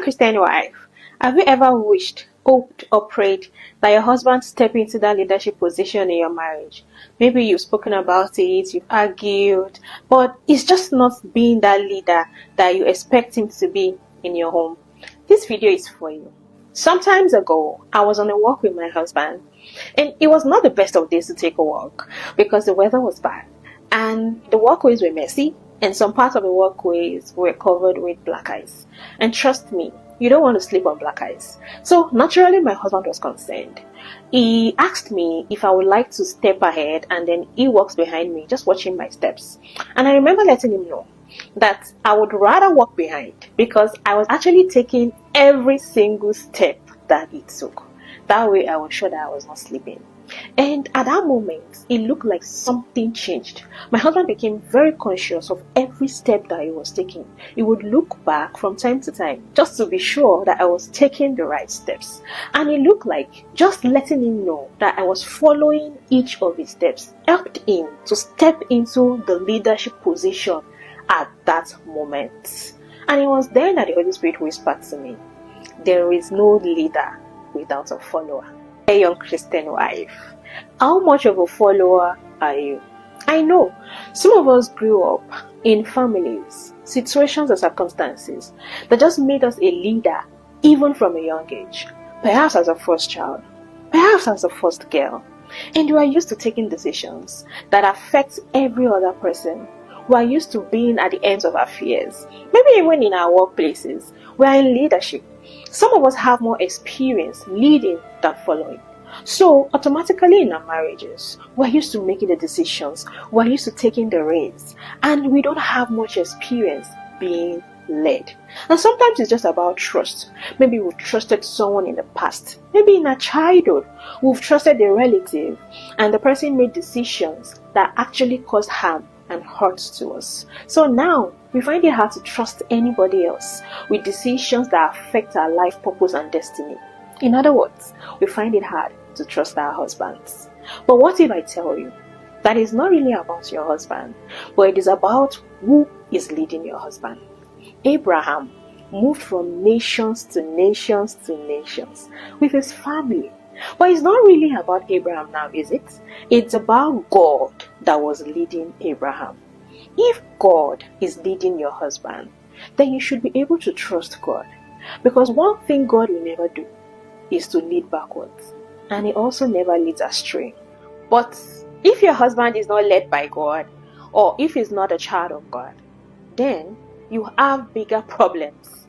young Christian wife, have you ever wished, hoped, or prayed that your husband step into that leadership position in your marriage? Maybe you've spoken about it, you've argued, but it's just not being that leader that you expect him to be in your home. This video is for you. Sometimes ago, I was on a walk with my husband, and it was not the best of days to take a walk because the weather was bad and the walkways were messy, and some parts of the walkways were covered with black ice. And trust me, you don't want to sleep on black ice. So naturally, my husband was concerned. He asked me if I would like to step ahead, and then he walks behind me, just watching my steps. And I remember letting him know that I would rather walk behind because I was actually taking every single step that he took. That way I was sure that I was not sleeping. And at that moment, it looked like something changed. My husband became very conscious of every step that he was taking. He would look back from time to time just to be sure that I was taking the right steps. And it looked like just letting him know that I was following each of his steps helped him to step into the leadership position at that moment. And it was then that the Holy Spirit whispered to me, there is no leader without a follower. A young Christian wife, how much of a follower are you? I know some of us grew up in families, situations or circumstances that just made us a leader even from a young age. Perhaps as a first child, perhaps as a first girl, and you are used to taking decisions that affect every other person. We are used to being at the ends of our fears. Maybe even in our workplaces, we are in leadership. Some of us have more experience leading than following. So automatically in our marriages, we're used to making the decisions, we're used to taking the reins, and we don't have much experience being led. And sometimes it's just about trust. Maybe we've trusted someone in the past. Maybe in our childhood, we've trusted a relative, and the person made decisions that actually caused harm and hurt to us. So now we find it hard to trust anybody else with decisions that affect our life purpose and destiny. In other words, we find it hard to trust our husbands. But what if I tell you that it's not really about your husband, but it is about who is leading your husband? Abraham moved from nations to nations to nations with his family. But it's not really about Abraham now, is it? It's about God that was leading Abraham. If God is leading your husband, then you should be able to trust God. Because one thing God will never do is to lead backwards. And he also never leads astray. But if your husband is not led by God, or if he's not a child of God, then you have bigger problems.